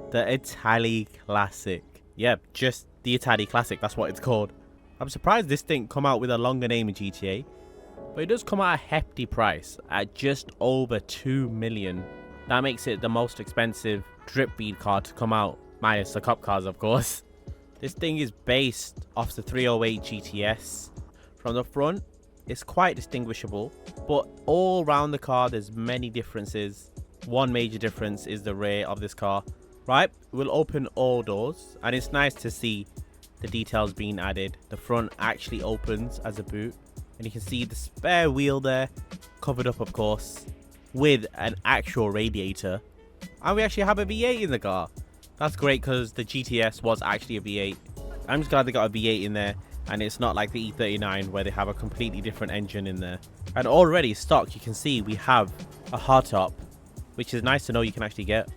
The Itali Classic. Yep, just the Itali Classic, that's what it's called. I'm surprised this didn't come out with a longer name in GTA. But it does come at a hefty price at just over 2 million. That makes it the most expensive drip bead car to come out, minus the cop cars of course. This thing is based off the 308 GTS. From the front, it's quite distinguishable, but all around the car there's many differences. One major difference is the rear of this car. Right, we'll open all doors, and it's nice to see the details being added. The front actually opens as a boot, and you can see the spare wheel there, covered up of course, with an actual radiator. And we actually have a V8 in the car. That's great because the GTS was actually a V8. I'm just glad they got a V8 in there, and it's not like the E39 where they have a completely different engine in there. And already stock, you can see we have a hardtop, which is nice to know you can actually get.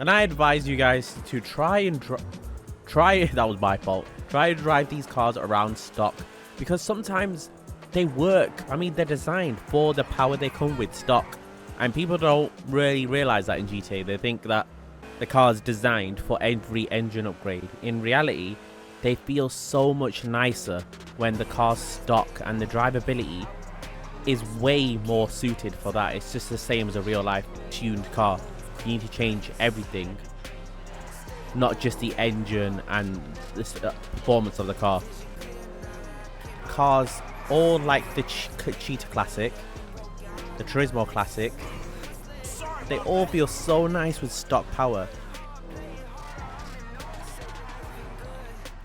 And I advise you guys to try that was my fault. Try to drive these cars around stock, because sometimes they work. I mean, they're designed for the power they come with stock, and people don't really realize that in GTA. They think that the car is designed for every engine upgrade. In reality, they feel so much nicer when the car's stock, and the drivability is way more suited for that. It's just the same as a real life tuned car. You need to change everything, not just the engine and the performance of the car. Cars all like the Cheetah Classic, the Turismo Classic, they all feel so nice with stock power.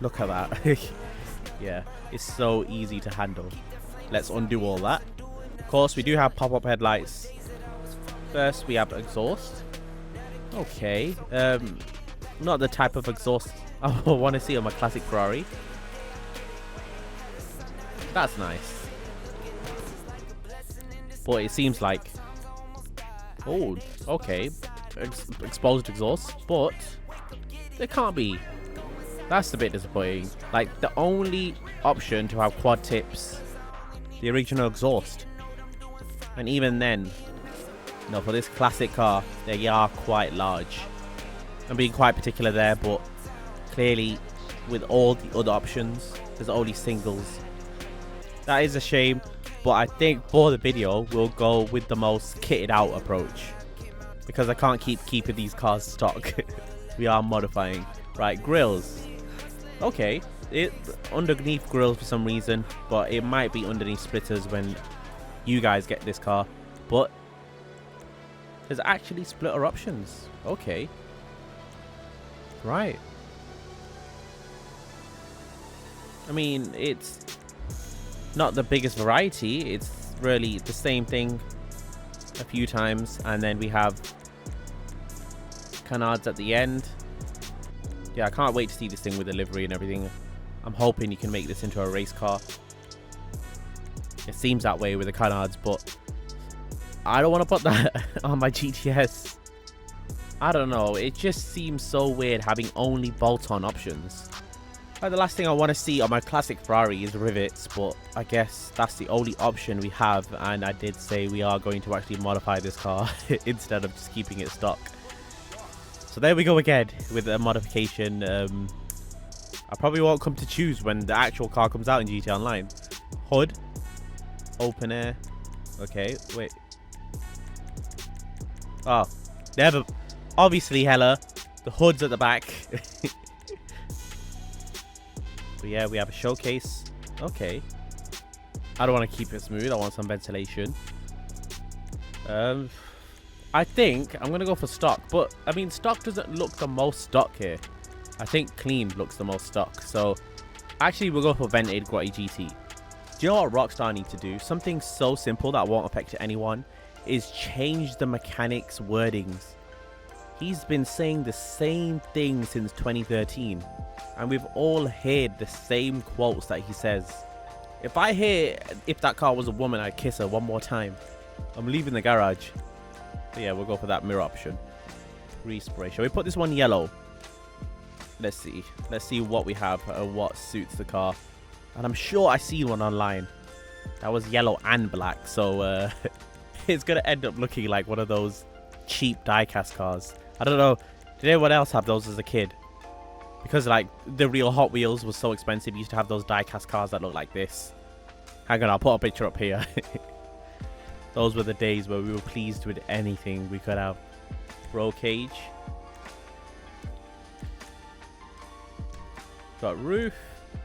Look at that. Yeah, it's so easy to handle. Let's undo all that. Of course, we do have pop-up headlights. First, we have exhaust. Okay, not the type of exhaust I want to see on my classic Ferrari. That's nice. But it seems like... Oh, okay. Exposed exhaust, but there can't be. That's a bit disappointing. Like, the only option to have quad tips, the original exhaust. And even then, no, for this classic car, they are quite large. I'm being quite particular there, but clearly with all the other options, there's only singles. That is a shame, but I think for the video, we'll go with the most kitted out approach, because I can't keep keeping these cars stock. We are modifying. Right, grills. Okay, it underneath grills for some reason, but it might be underneath splitters when you guys get this car. But there's actually splitter options. Okay. Right. I mean, it's not the biggest variety. It's really the same thing a few times. And then we have canards at the end. Yeah, I can't wait to see this thing with the livery and everything. I'm hoping you can make this into a race car. It seems that way with the canards, but I don't want to put that on my GTS. I don't know, it just seems so weird having only bolt-on options. Like, the last thing I want to see on my classic Ferrari is rivets, but I guess that's the only option we have, and I did say we are going to actually modify this car instead of just keeping it stock. So there we go again with a modification. I probably won't come to choose when the actual car comes out in GTA Online. Hood, open air. Okay, wait. Oh, never. Obviously, hella. The hood's at the back. But yeah, we have a showcase. Okay. I don't want to keep it smooth. I want some ventilation. I think I'm going to go for stock. But, I mean, stock doesn't look the most stock here. I think clean looks the most stock. So, actually, we'll go for vented Grotti GT. Do you know what Rockstar need to do? Something so simple that won't affect anyone is change the mechanics wordings. He's been saying the same thing since 2013, and we've all heard the same quotes that he says. If I hear if that car was a woman, I'd kiss her one more time. I'm leaving the garage. But yeah, we'll go for that mirror option. Respray. Shall we put this one yellow? Let's see. Let's see what we have and what suits the car. And I'm sure I see one online that was yellow and black, so it's gonna end up looking like one of those cheap diecast cars. I don't know. Did anyone else have those as a kid? Because like the real Hot Wheels was so expensive, you used to have those die-cast cars that look like this. Hang on, I'll put a picture up here. Those were the days where we were pleased with anything we could have. Roll cage. Got roof.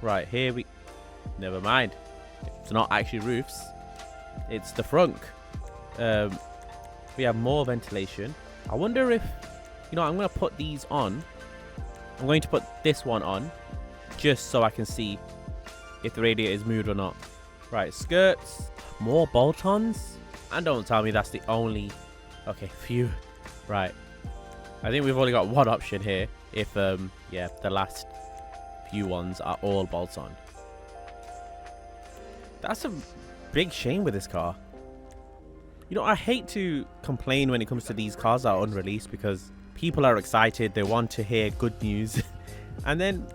Right, here we... Never mind. It's not actually roofs. It's the frunk. We have more ventilation. I wonder if... You know, I'm going to put these on. I'm going to put this one on. Just so I can see if the radiator is moved or not. Right, skirts. More bolt-ons. And don't tell me that's the only... Okay, phew. Right. I think we've only got one option here. If, yeah, the last few ones are all bolt-on. That's a big shame with this car. You know, I hate to complain when it comes to these cars that are unreleased because people are excited. They want to hear good news. And then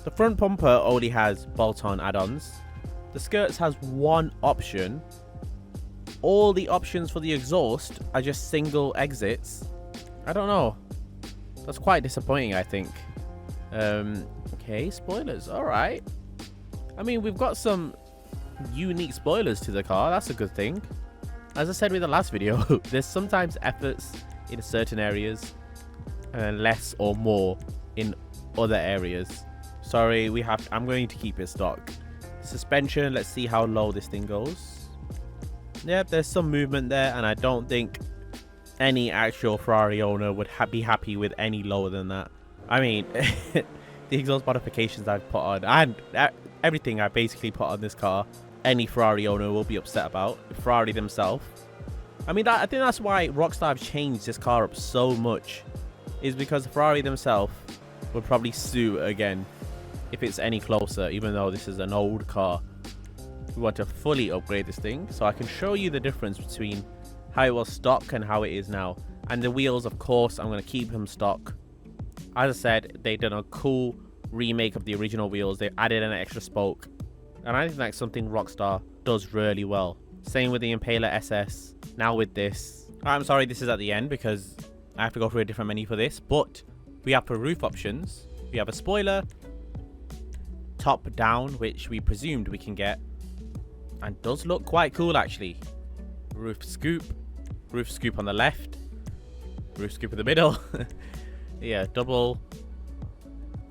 the front bumper only has bolt-on add-ons. The skirts has one option. All the options for the exhaust are just single exits. I don't know. That's quite disappointing, I think. Okay, spoilers. All right. I mean, we've got some unique spoilers to the car. That's a good thing. As I said with the last video, there's sometimes efforts in certain areas and less or more in other areas. Sorry, I'm going to keep it stock. Suspension, let's see how low this thing goes. Yep, there's some movement there, and I don't think any actual Ferrari owner would be happy with any lower than that. I mean, the exhaust modifications I've put on, and everything I basically put on this car, any Ferrari owner will be upset about. Ferrari themselves. I mean, I think that's why Rockstar have changed this car up so much, is because Ferrari themselves would probably sue again if it's any closer, even though this is an old car. We want to fully upgrade this thing, so I can show you the difference between how it was stock and how it is now. And the wheels, of course, I'm going to keep them stock. As I said, they've done a cool remake of the original wheels. They added an extra spoke, and I think that's something Rockstar does really well. Same with the Impaler SS. Now with this, I'm sorry this is at the end because I have to go through a different menu for this, but we have for roof options, we have a spoiler, top down, which we presumed we can get, and does look quite cool actually. Roof scoop on the left, roof scoop in the middle. Yeah, double.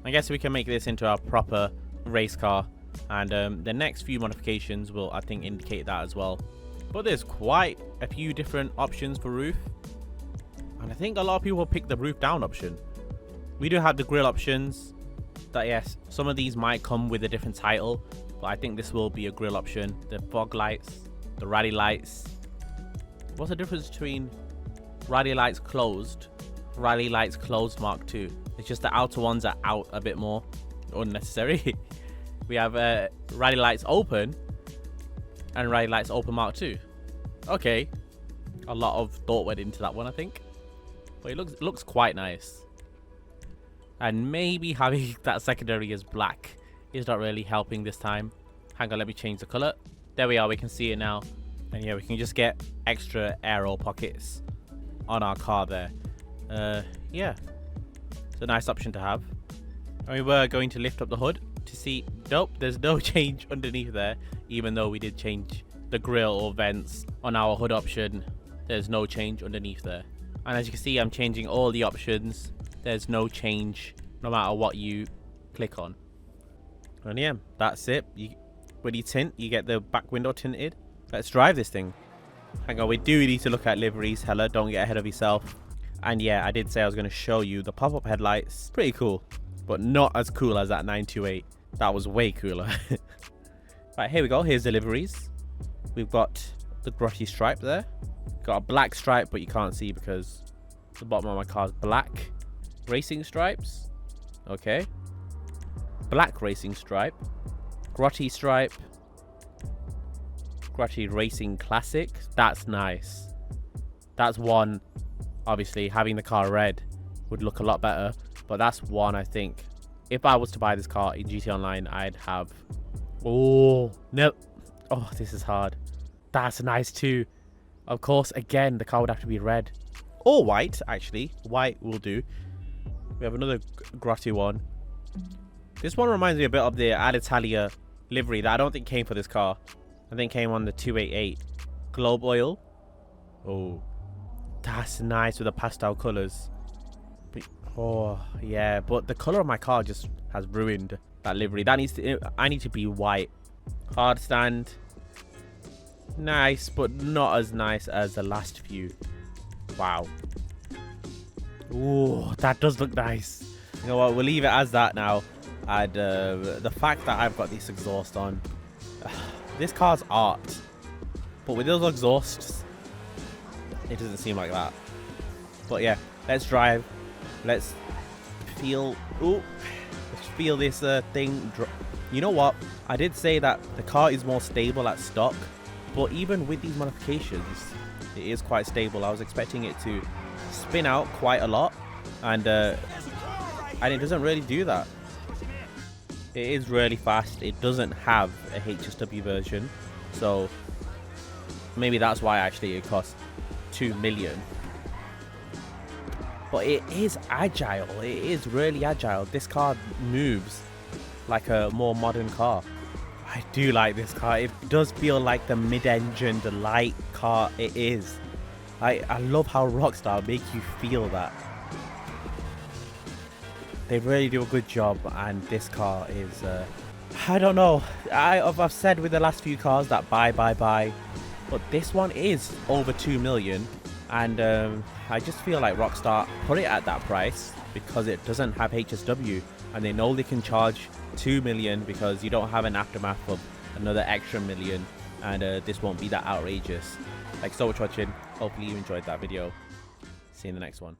I guess we can make this into a proper race car, and the next few modifications will, I think, indicate that as well. But there's quite a few different options for roof, and I think a lot of people pick the roof down option. We do have the grille options that, yes, some of these might come with a different title, but I think this will be a grille option. The fog lights, the rally lights. What's the difference between rally lights closed, rally lights closed Mark II? It's just the outer ones are out a bit more. Unnecessary. We have rally lights open and rally lights open Mark II. Okay. A lot of thought went into that one, I think. But it looks quite nice. And maybe having that secondary as black is not really helping this time. Hang on, let me change the color. There we are, we can see it now. And yeah, we can just get extra aero pockets on our car there. Yeah, it's a nice option to have. And we were going to lift up the hood to see. Nope, there's no change underneath there. Even though we did change the grille or vents on our hood option, there's no change underneath there. And as you can see, I'm changing all the options. There's no change no matter what you click on. And yeah, that's it. When you tint, you get the back window tinted. Let's drive this thing. Hang on, we do need to look at liveries. Hella, don't get ahead of yourself. And yeah, I did say I was going to show you the pop-up headlights. Pretty cool, but not as cool as that 928. That was way cooler. Right, here we go. Here's the liveries. We've got the grotty stripe there. Got a black stripe, but you can't see because the bottom of my car is black. Racing stripes. Okay. Black racing stripe. Grotty stripe. Grotty Racing Classic. That's nice. That's one. Obviously, having the car red would look a lot better. But that's one, I think. If I was to buy this car in GT Online, I'd have... Oh, no. Oh, this is hard. That's nice too. Of course, again, the car would have to be red. Or white, actually. White will do. We have another grotty one. This one reminds me a bit of the Alitalia livery that I don't think came for this car. I think came on the 288 globe oil. Oh, that's nice with the pastel colors. Oh yeah, but the color of my car just has ruined that livery. That needs to, I need to be white. Hard stand, nice, but not as nice as the last few. Wow. Ooh, that does look nice. You know what, we'll leave it as that now. And the fact that I've got this exhaust on, this car's art, but with those exhausts, it doesn't seem like that. But yeah, let's drive. Let's feel. Ooh, let's feel this thing. You know what? I did say that the car is more stable at stock, but even with these modifications, it is quite stable. I was expecting it to spin out quite a lot, and it doesn't really do that. It is really fast. It doesn't have a HSW version, so maybe that's why actually it costs 2 million. But it is agile. It is really agile. This car moves like a more modern car. I do like this car. It does feel like the mid-engined light car it is. I love how Rockstar make you feel that. They really do a good job, and this car is I don't know. I've said with the last few cars that buy, but this one is over 2 million, and I just feel like Rockstar put it at that price because it doesn't have HSW, and they know they can charge 2 million because you don't have an aftermath of another extra million, and this won't be that outrageous. Thanks so much for watching. Hopefully you enjoyed that video. See you in the next one.